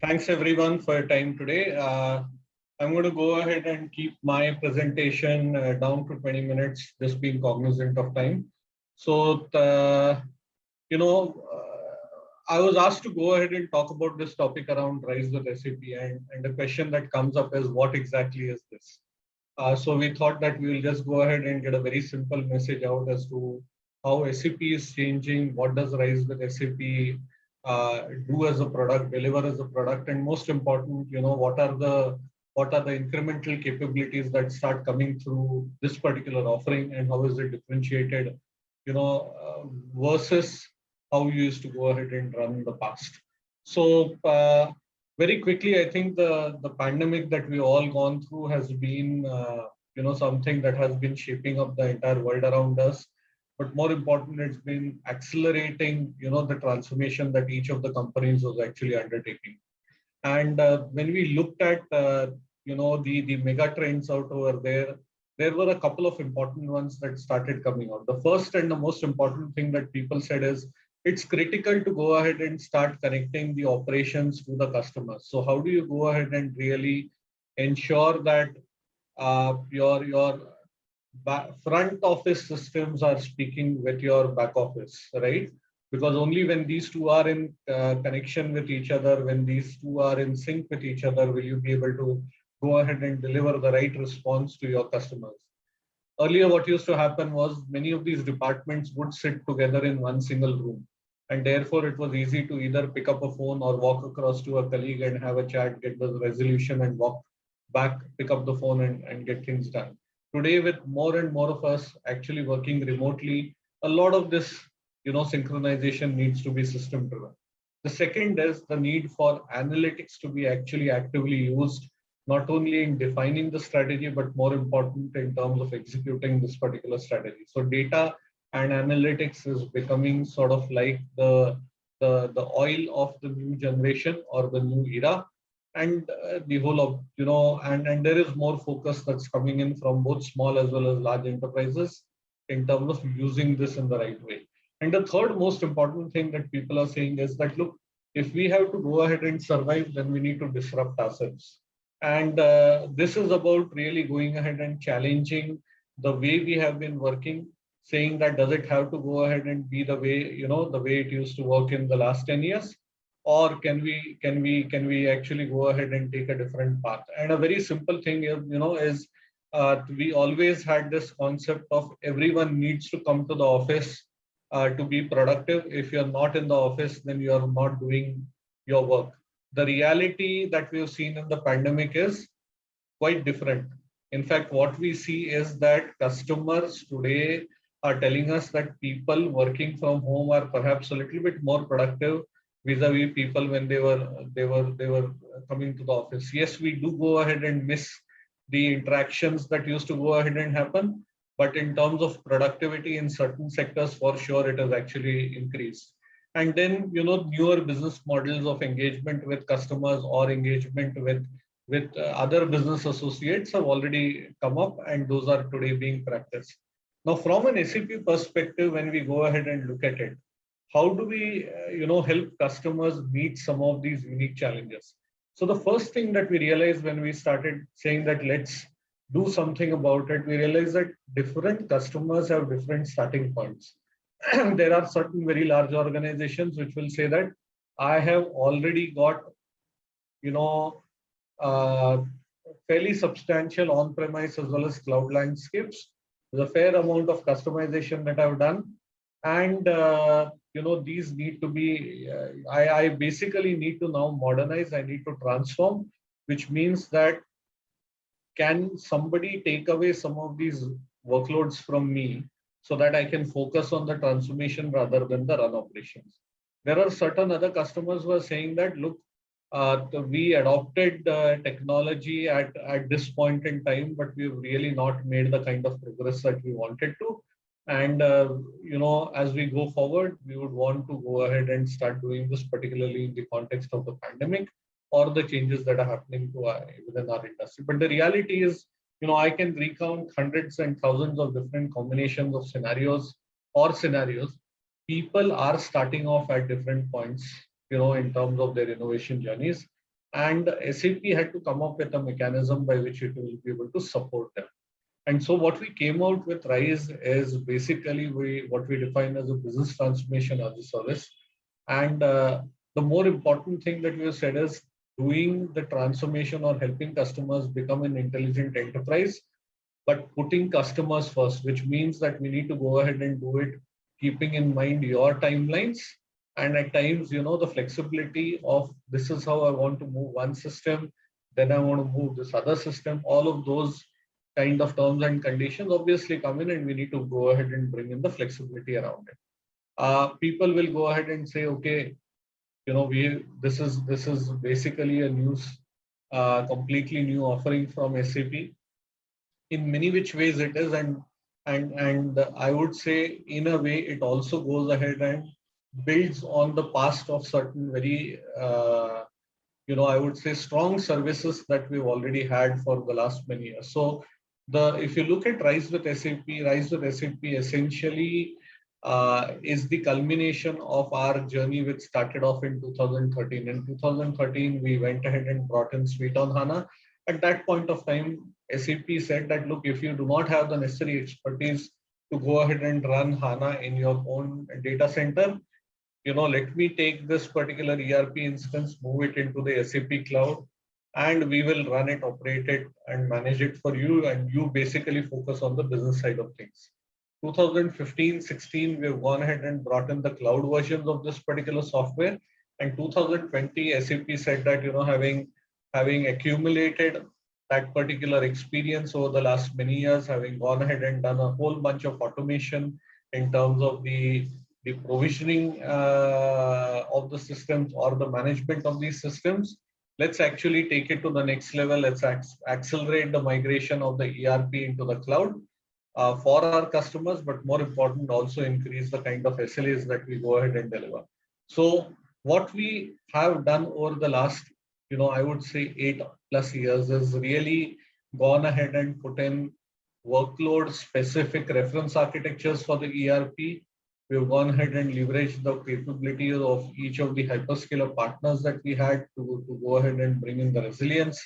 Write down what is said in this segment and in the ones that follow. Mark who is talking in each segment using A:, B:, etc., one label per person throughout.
A: Thanks everyone for your time today. I'm going to go ahead and keep my presentation down to 20 minutes, just being cognizant of time. So, I was asked to go ahead and talk about this topic around RISE with SAP, and the question that comes up is what exactly is this? So we thought that we will just go ahead and get a very simple message out as to how SAP is changing, what does RISE with SAP do as a product, deliver as a product, and most important, what are the incremental capabilities that start coming through this particular offering, and how is it differentiated, versus how you used to go ahead and run in the past. So very quickly, I think the pandemic that we all gone through has been something that has been shaping up the entire world around us. But more important, it's been accelerating the transformation that each of the companies was actually undertaking. And when we looked at the mega trends out over there were a couple of important ones that started coming out. The first and the most important thing that people said is it's critical to go ahead and start connecting the operations to the customers. So how do you go ahead and really ensure that your front office systems are speaking with your back office, right? Because only when these two are in connection with each other, when these two are in sync with each other, will you be able to go ahead and deliver the right response to your customers. Earlier, what used to happen was many of these departments would sit together in one single room. And therefore, it was easy to either pick up a phone or walk across to a colleague and have a chat, get the resolution and walk back, pick up the phone and get things done. Today, with more and more of us actually working remotely, a lot of this synchronization needs to be system driven. The second is the need for analytics to be actually actively used, not only in defining the strategy, but more important in terms of executing this particular strategy. So data and analytics is becoming sort of like the oil of the new generation or the new era. And the whole of, and there is more focus that's coming in from both small as well as large enterprises in terms of using this in the right way. And the third most important thing that people are saying is that, look, if we have to go ahead and survive, then we need to disrupt ourselves. And this is about really going ahead and challenging the way we have been working, saying that does it have to go ahead and be the way, the way it used to work in the last 10 years? Or can we actually go ahead and take a different path? And a very simple thing is we always had this concept of everyone needs to come to the office to be productive. If you're not in the office, then you're not doing your work. The reality that we've seen in the pandemic is quite different. In fact, what we see is that customers today are telling us that people working from home are perhaps a little bit more productive vis-a-vis people when they were coming to the office. Yes, we do go ahead and miss the interactions that used to go ahead and happen, but in terms of productivity in certain sectors, for sure, it has actually increased. And then, newer business models of engagement with customers or engagement with other business associates have already come up, and those are today being practiced. Now, from an SAP perspective, when we go ahead and look at it, how do we, help customers meet some of these unique challenges? So the first thing that we realized when we started saying that let's do something about it, we realized that different customers have different starting points. There are certain very large organizations which will say that I have already got, fairly substantial on-premise as well as cloud landscapes. There's a fair amount of customization that I've done. And, these need to be, I basically need to now modernize, I need to transform, which means that can somebody take away some of these workloads from me so that I can focus on the transformation rather than the run operations? There are certain other customers who are saying that, look, we adopted technology at this point in time, but we've really not made the kind of progress that we wanted to. And, as we go forward, we would want to go ahead and start doing this, particularly in the context of the pandemic or the changes that are happening to within our industry. But the reality is, I can recount hundreds and thousands of different combinations of scenarios. People are starting off at different points, in terms of their innovation journeys. and SAP had to come up with a mechanism by which it will be able to support them. And so what we came out with RISE is basically what we define as a business transformation as a service. And the more important thing that we have said is doing the transformation or helping customers become an intelligent enterprise, but putting customers first, which means that we need to go ahead and do it keeping in mind your timelines. And at times, the flexibility of this is how I want to move one system, then I want to move this other system, all of those kind of terms and conditions obviously come in, and we need to go ahead and bring in the flexibility around it. People will go ahead and say, okay, this is basically a completely new offering from SAP. In many which ways it is, and I would say in a way it also goes ahead and builds on the past of certain very I would say strong services that we've already had for the last many years. So if you look at RISE with SAP essentially is the culmination of our journey, which started off in 2013. In 2013, we went ahead and brought in Suite on HANA. At that point of time, SAP said that, look, if you do not have the necessary expertise to go ahead and run HANA in your own data center, let me take this particular ERP instance, move it into the SAP cloud, and we will run it, operate it, and manage it for you. And you basically focus on the business side of things. 2015-16, we've gone ahead and brought in the cloud versions of this particular software. And 2020, SAP said that, having accumulated that particular experience over the last many years, having gone ahead and done a whole bunch of automation in terms of the provisioning of the systems or the management of these systems, let's actually take it to the next level. Let's accelerate the migration of the ERP into the cloud for our customers, but more important, also increase the kind of SLAs that we go ahead and deliver. So what we have done over the last, I would say 8+ years is really gone ahead and put in workload specific reference architectures for the ERP. We've gone ahead and leveraged the capability of each of the hyperscaler partners that we had to go ahead and bring in the resilience.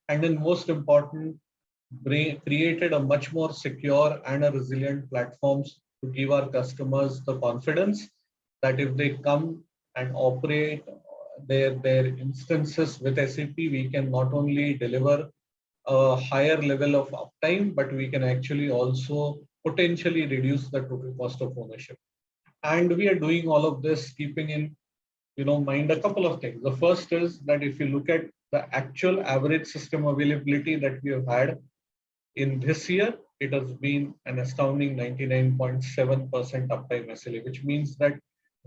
A: And then most important, created a much more secure and a resilient platforms to give our customers the confidence that if they come and operate their instances with SAP, we can not only deliver a higher level of uptime, but we can actually also potentially reduce the total cost of ownership. And we are doing all of this keeping in mind a couple of things. The first is that if you look at the actual average system availability that we have had in this year, it has been an astounding 99.7% uptime SLA, which means that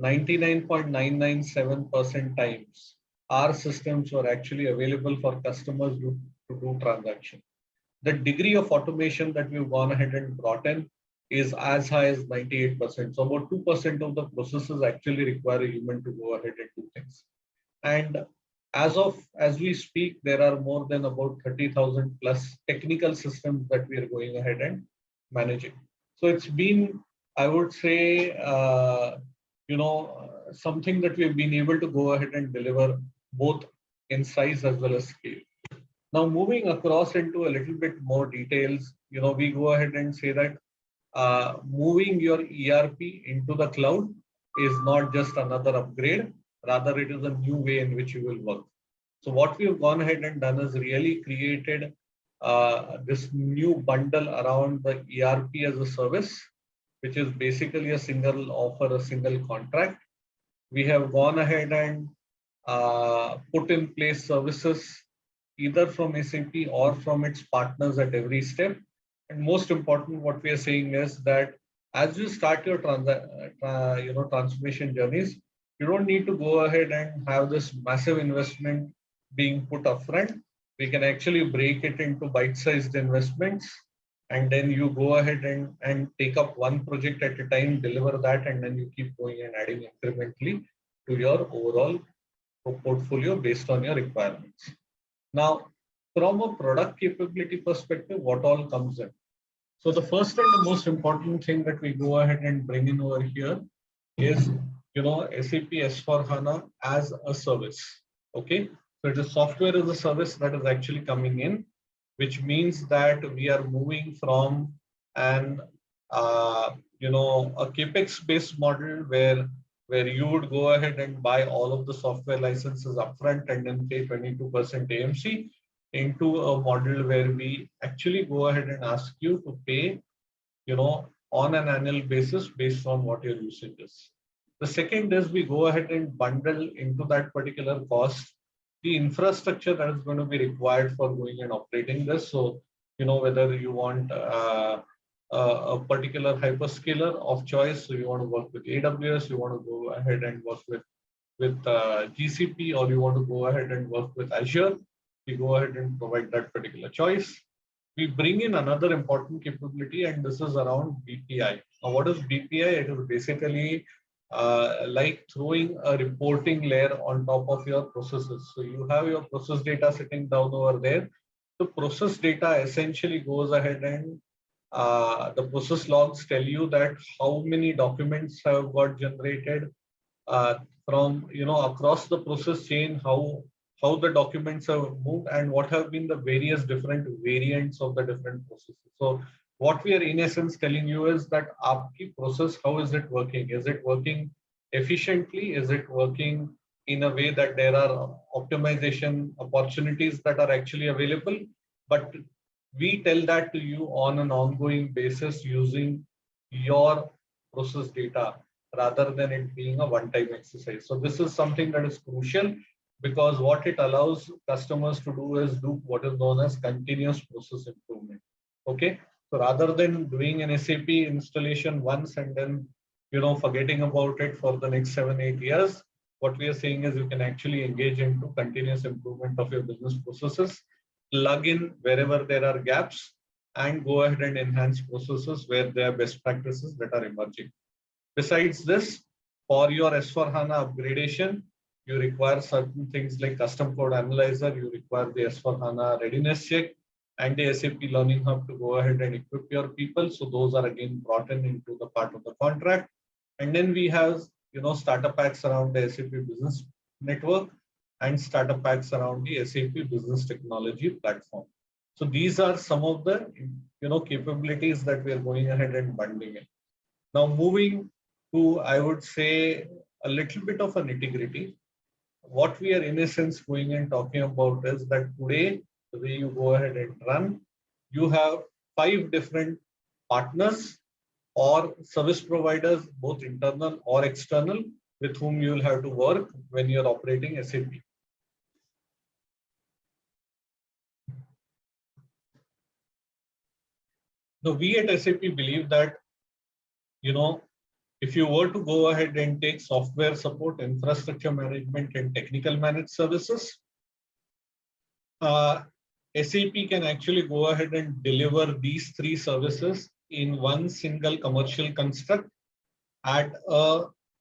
A: 99.997% times our systems were actually available for customers to do transaction. The degree of automation that we've gone ahead and brought in is as high as 98%. So about 2% of the processes actually require a human to go ahead and do things. And as we speak, there are more than about 30,000 plus technical systems that we are going ahead and managing. So it's been, I would say, something that we've been able to go ahead and deliver both in size as well as scale. Now, moving across into a little bit more details, we go ahead and say that moving your ERP into the cloud is not just another upgrade, rather it is a new way in which you will work. So what we've gone ahead and done is really created this new bundle around the ERP as a service, which is basically a single offer, a single contract. We have gone ahead and put in place services either from SAP or from its partners at every step. And most important, what we are saying is that as you start your transformation journeys, you don't need to go ahead and have this massive investment being put upfront. We can actually break it into bite-sized investments, and then you go ahead and take up one project at a time, deliver that, and then you keep going and adding incrementally to your overall portfolio based on your requirements. Now, from a product capability perspective, what all comes in? So the first and the most important thing that we go ahead and bring in over here is, SAP S/4HANA as a service. Okay, So it is software as a service that is actually coming in, which means that we are moving from an a capex based model where you would go ahead and buy all of the software licenses upfront and then pay 22% AMC, into a model where we actually go ahead and ask you to pay, on an annual basis based on what your usage is. The second is we go ahead and bundle into that particular cost the infrastructure that is going to be required for going and operating this. So, whether you want a particular hyperscaler of choice, so you want to work with AWS, you want to go ahead and work with GCP, or you want to go ahead and work with Azure, we go ahead and provide that particular choice. We bring in another important capability, and this is around BPI. Now, what is BPI? It is basically like throwing a reporting layer on top of your processes. So you have your process data sitting down over there. The process data essentially goes ahead and the process logs tell you that how many documents have got generated from across the process chain, how the documents have moved, and what have been the various different variants of the different processes. So what we are in essence telling you is that aapki process, how is it working? Is it working efficiently? Is it working in a way that there are optimization opportunities that are actually available? But we tell that to you on an ongoing basis using your process data rather than it being a one-time exercise. So this is something that is crucial, because what it allows customers to do is do what is known as continuous process improvement. Okay. So rather than doing an SAP installation once and then, forgetting about it for the next 7-8 years, what we are saying is you can actually engage into continuous improvement of your business processes, plug in wherever there are gaps, and go ahead and enhance processes where there are best practices that are emerging. Besides this, for your S4HANA upgradation, you require certain things like custom code analyzer, you require the S4HANA readiness check, and the SAP Learning Hub to go ahead and equip your people. So those are again brought into the part of the contract. And then we have, starter packs around the SAP Business Network and starter packs around the SAP Business Technology Platform. So these are some of the, capabilities that we are going ahead and bundling in. Now moving to, I would say, a little bit of a nitty-gritty. What we are in essence going and talking about is that today, the way you go ahead and run, you have 5 different partners or service providers, both internal or external, with whom you will have to work when you're operating SAP. Now, we at SAP believe that, if you were to go ahead and take software support, infrastructure management, and technical managed services, SAP can actually go ahead and deliver these 3 services in one single commercial construct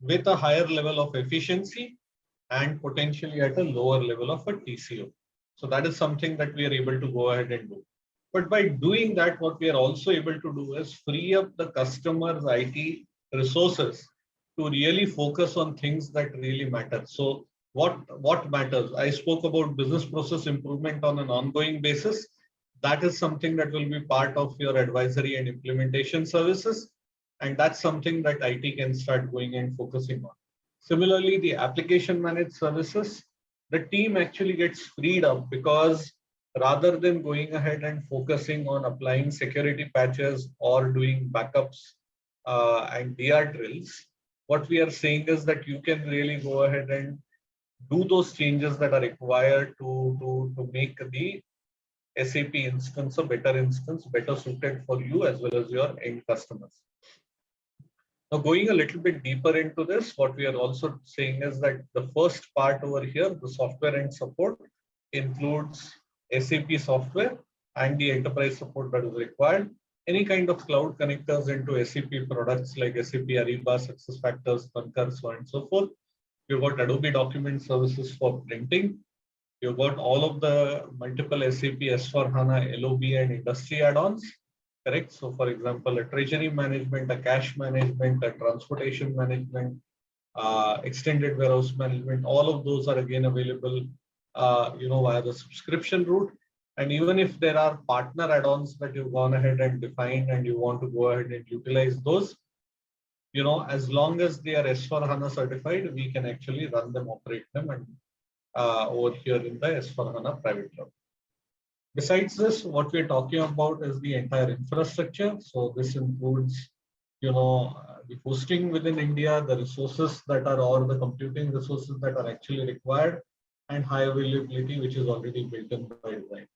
A: with a higher level of efficiency and potentially at a lower level of a TCO. So that is something that we are able to go ahead and do. But by doing that, what we are also able to do is free up the customer's IT resources to really focus on things that really matter. So what matters? I spoke about business process improvement on an ongoing basis. That is something that will be part of your advisory and implementation services. And that's something that IT can start going and focusing on. Similarly, the application managed services, the team actually gets freed up, because rather than going ahead and focusing on applying security patches or doing backups and DR drills, what we are saying is that you can really go ahead and do those changes that are required to make the SAP instance a better instance, better suited for you as well as your end customers. Now, going a little bit deeper into this, what we are also saying is that the first part over here, the software and support, includes SAP software and the enterprise support that is required. Any kind of cloud connectors into SAP products like SAP Ariba, SuccessFactors, Concur, so on and so forth. You've got Adobe Document Services for printing. You've got all of the multiple SAP S4HANA LOB and industry add-ons, correct? So for example, a treasury management, a cash management, a transportation management, extended warehouse management, all of those are again available via the subscription route. And even if there are partner add-ons that you've gone ahead and defined and you want to go ahead and utilize those, as long as they are S/4HANA certified, we can actually run them, operate them, and over here in the S/4HANA private cloud. Besides this, what we're talking about is the entire infrastructure. So this includes, the hosting within India, the resources that are, or the computing resources that are actually required, and high availability, which is already built in by design.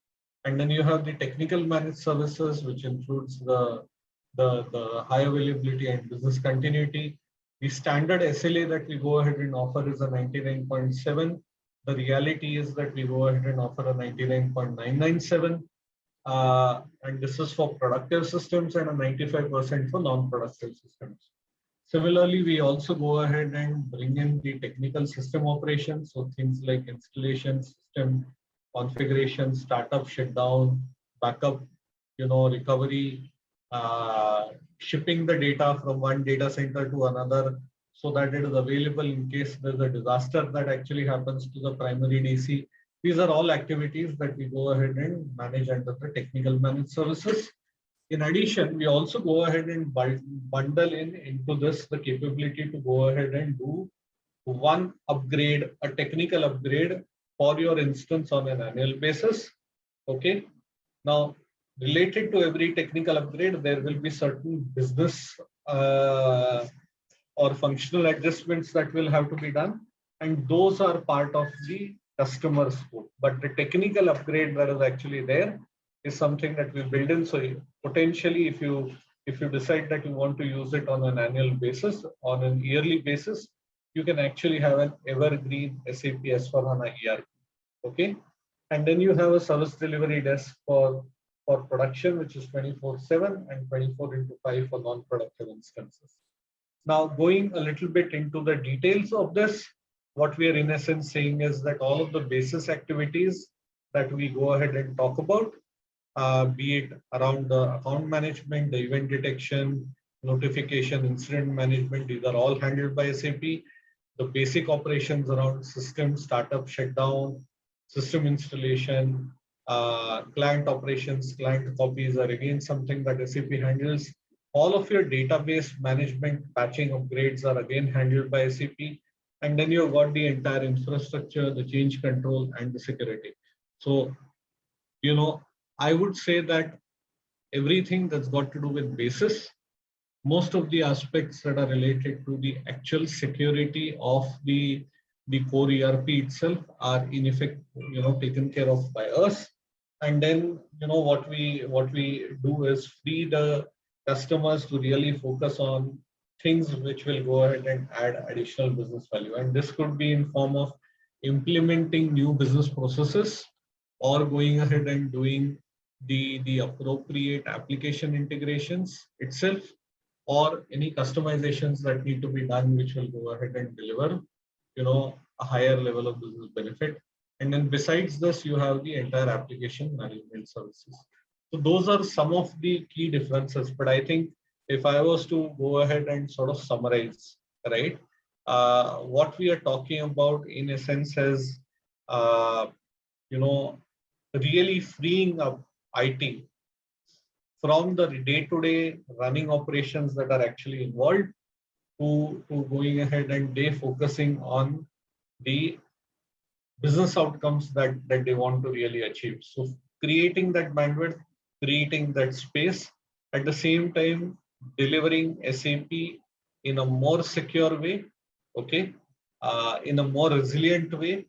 A: And then you have the technical managed services, which includes the high availability and business continuity. The standard SLA that we go ahead and offer is a 99.7. The reality is that we go ahead and offer a 99.997. And this is for productive systems and a 95% for non-productive systems. Similarly, we also go ahead and bring in the technical system operations. So things like installation, system configuration, startup, shutdown, backup, recovery, shipping the data from one data center to another so that it is available in case there's a disaster that actually happens to the primary DC. These are all activities that we go ahead and manage under the technical managed services. In addition, we also go ahead and bundle into this the capability to go ahead and do one upgrade, a technical upgrade for your instance on an annual basis. Okay. Now, related to every technical upgrade, there will be certain business or functional adjustments that will have to be done. And those are part of the customer scope. But the technical upgrade that is actually there is something that we build in. So potentially, if you decide that you want to use it on an annual basis, on an yearly basis, you can actually have an evergreen SAP S/4HANA ERP. Okay. And then you have a service delivery desk for production, which is 24/7 and 24/5 for non-productive instances. Now, going a little bit into the details of this, what we are in essence saying is that all of the basis activities that we go ahead and talk about, be it around the account management, the event detection, notification, incident management, these are all handled by SAP. The basic operations around system startup, shutdown, system installation, client operations, client copies are again something that SAP handles. All of your database management, patching upgrades are again handled by SAP. And then you've got the entire infrastructure, the change control, and the security. So, I would say that everything that's got to do with basis, most of the aspects that are related to the actual security of the core ERP itself are in effect, taken care of by us. And then, what we do is free the customers to really focus on things which will go ahead and add additional business value. And this could be in form of implementing new business processes or going ahead and doing the appropriate application integrations itself, or any customizations that need to be done, which will go ahead and deliver, a higher level of business benefit. And then besides this, you have the entire application management services. So those are some of the key differences. But I think if I was to go ahead and sort of summarize, right, what we are talking about in a sense is, really freeing up IT from the day-to-day running operations that are actually involved to going ahead and focusing on the business outcomes that they want to really achieve. So creating that bandwidth, creating that space, at the same time delivering SAP in a more secure way, okay, in a more resilient way.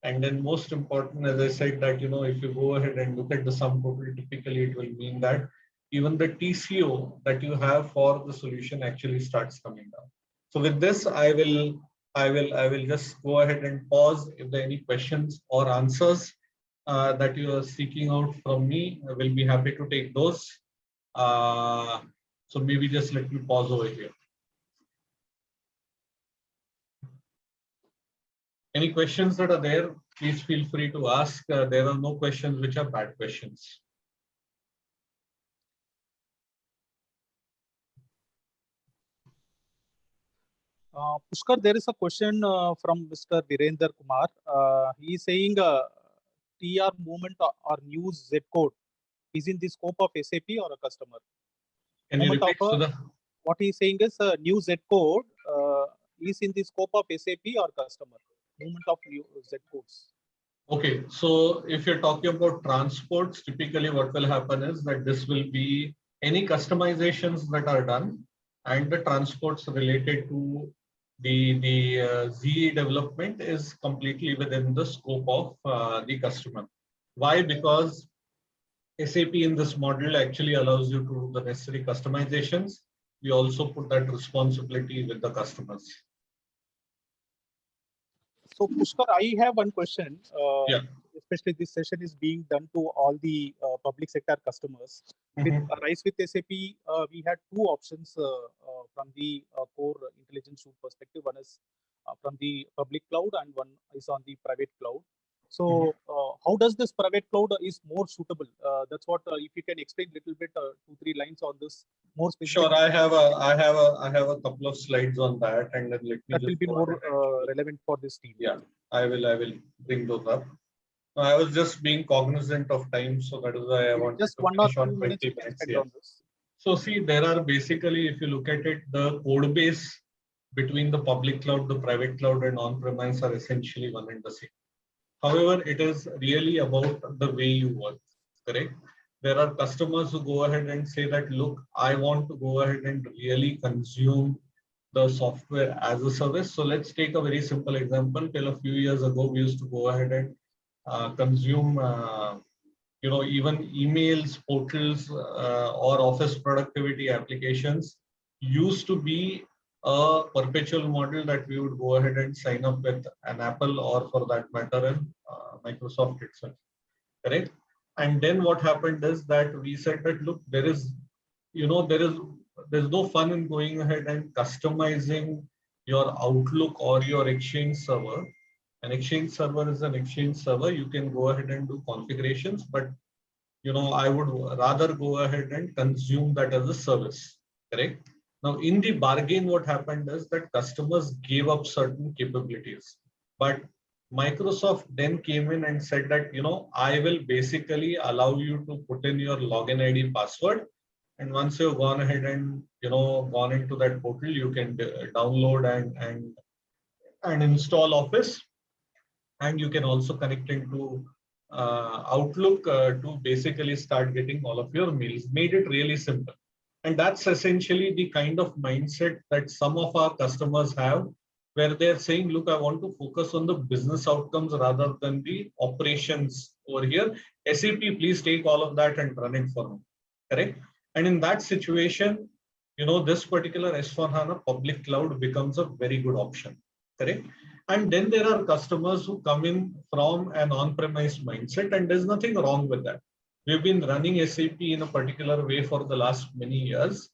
A: And then most important, as I said, that, if you go ahead and look at the sum total, typically it will mean that even the TCO that you have for the solution actually starts coming down. So with this, I will just go ahead and pause. If there are any questions or answers that you are seeking out from me, I will be happy to take those. So maybe just let me pause over here. Any questions that are there, please feel free to ask. There are no questions which are bad questions.
B: Pushkar, there is a question from Mr. Virender Kumar. He is saying TR movement or new Z code is in the scope of SAP or a customer.
A: Can you repeat, Sudha?
B: What he is saying is new Z code is in the scope of SAP or customer. Movement of new Z codes.
A: Okay, so if you're talking about transports, typically what will happen is that this will be any customizations that are done and the transports related to the ZE development is completely within the scope of the customer. Why? Because SAP in this model actually allows you to do the necessary customizations. We also put that responsibility with the customers.
B: So Pushkar, I have one question.
A: Yeah.
B: Especially this session is being done to all the public sector customers. With RISE with SAP, we had two options from the core intelligence suite perspective. One is from the public cloud and one is on the private cloud. So how does this private cloud is more suitable? That's what if you can explain a little bit, 2-3 lines on this more specific.
A: Sure, I have a couple of slides on that, and then let me
B: that will be more relevant for this team.
A: Yeah, I will bring those up. I was just being cognizant of time, so that is why I wanted
B: just
A: to
B: 1 or 2
A: minutes.
B: Yeah. On this.
A: So see, there are basically, if you look at it, the code base between the public cloud, the private cloud, and on-premise are essentially one and the same. However, it is really about the way you work, correct? There are customers who go ahead and say that, look, I want to go ahead and really consume the software as a service. So let's take a very simple example. Till a few years ago, we used to go ahead and consume, even emails, portals, or office productivity applications used to be a perpetual model that we would go ahead and sign up with an Apple or for that matter in Microsoft itself, correct? And then what happened is that we said that, look, there's no fun in going ahead and customizing your Outlook or your Exchange server. An Exchange server is an Exchange server. You can go ahead and do configurations, but I would rather go ahead and consume that as a service, correct? Now, in the bargain, what happened is that customers gave up certain capabilities, but Microsoft then came in and said that, I will basically allow you to put in your login ID password. And once you've gone ahead and, gone into that portal, you can download and install Office. And you can also connect into Outlook to basically start getting all of your mails. Made it really simple. And that's essentially the kind of mindset that some of our customers have, where they're saying, look, I want to focus on the business outcomes rather than the operations over here. SAP, please take all of that and run it for me, correct? And in that situation, this particular S/4HANA public cloud becomes a very good option, correct? And then there are customers who come in from an on-premise mindset, and there's nothing wrong with that. We've been running SAP in a particular way for the last many years.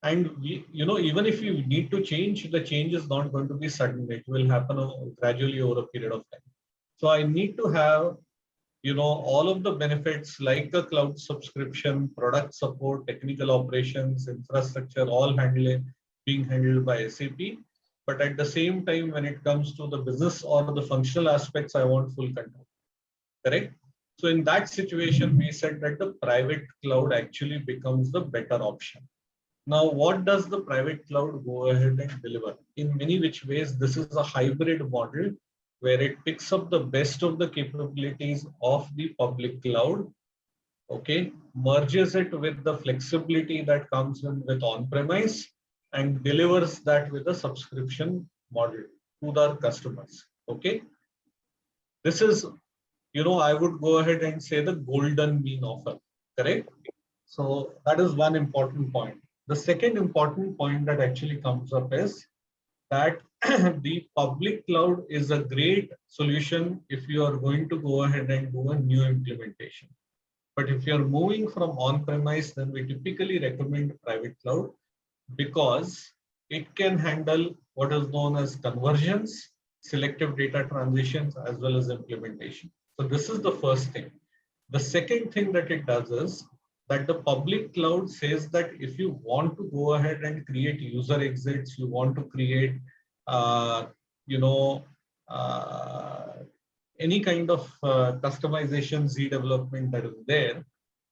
A: And even if you need to change, the change is not going to be sudden. It will happen gradually over a period of time. So I need to have, all of the benefits like a cloud subscription, product support, technical operations, infrastructure, all being handled by SAP. But at the same time, when it comes to the business or the functional aspects, I want full control, correct? So in that situation, we said that the private cloud actually becomes the better option. Now, what does the private cloud go ahead and deliver? In many which ways, this is a hybrid model where it picks up the best of the capabilities of the public cloud, okay, merges it with the flexibility that comes in with on-premise, and delivers that with a subscription model to the customers, okay? This is, I would go ahead and say the golden mean offer, correct? So that is one important point. The second important point that actually comes up is that the public cloud is a great solution if you are going to go ahead and do a new implementation. But if you're moving from on-premise, then we typically recommend private cloud because it can handle what is known as conversions, selective data transitions, as well as implementation. So this is the first thing. The second thing that it does is that the public cloud says that if you want to go ahead and create user exits, you want to create you know, any kind of customization Z development that is there,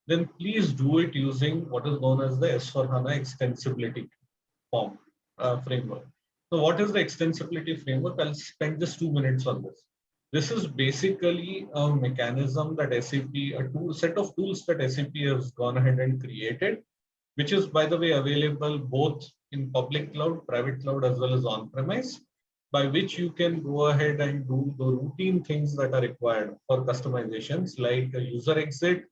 A: then please do it using what is known as the S/4HANA extensibility framework. So what is the extensibility framework? I'll spend just 2 minutes on this. This is basically a mechanism that SAP, set of tools that SAP has gone ahead and created, which is, by the way, available both in public cloud, private cloud, as well as on-premise, by which you can go ahead and do the routine things that are required for customizations, like a user exit,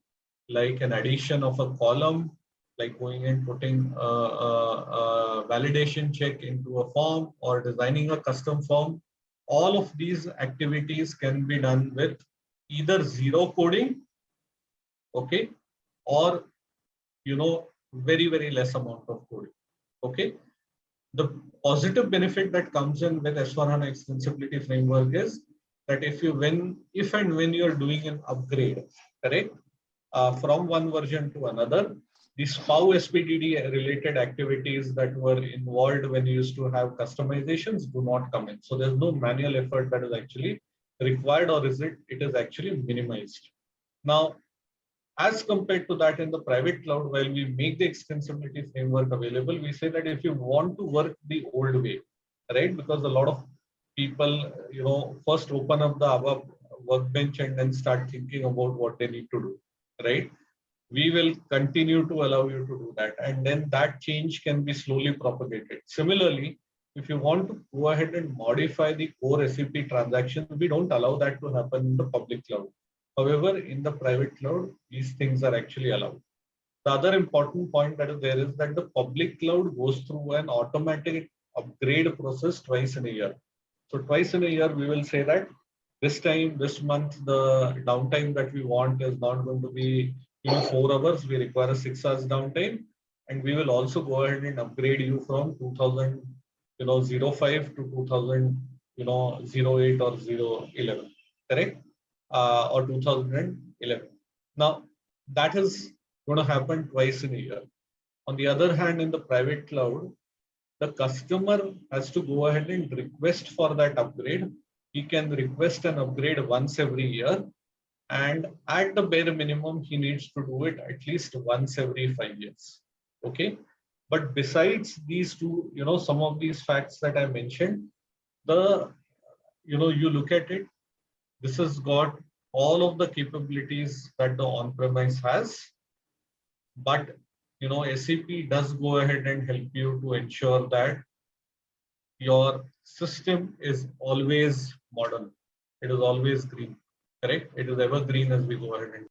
A: like an addition of a column, like going and putting a validation check into a form or designing a custom form. All of these activities can be done with either zero coding, okay, or very, very less amount of coding, okay. The positive benefit that comes in with S/4HANA extensibility framework is that if and when you're doing an upgrade, correct, from one version to another, the SPAU SPDD related activities that were involved when you used to have customizations do not come in. So there's no manual effort that is actually required, or it is actually minimized. Now, as compared to that, in the private cloud, while we make the extensibility framework available, we say that if you want to work the old way, right? Because a lot of people, first open up the ABAP workbench and then start thinking about what they need to do, right? We will continue to allow you to do that. And then that change can be slowly propagated. Similarly, if you want to go ahead and modify the core SAP transactions, we don't allow that to happen in the public cloud. However, in the private cloud, these things are actually allowed. The other important point that is there is that the public cloud goes through an automatic upgrade process twice in a year. So twice in a year, we will say that this month, the downtime that we want is not going to be 4 hours. We require a 6 hours downtime, and we will also go ahead and upgrade you from 2005 to 2008 or 011, correct? Or 2011. Now, that is going to happen twice in a year. On the other hand, in the private cloud, the customer has to go ahead and request for that upgrade. He can request an upgrade once every year. And at the bare minimum, he needs to do it at least once every 5 years. Okay. But besides these two, some of these facts that I mentioned, you look at it, this has got all of the capabilities that the on-premise has, but SAP does go ahead and help you to ensure that your system is always modern. It is always green, correct? It is evergreen as we go ahead and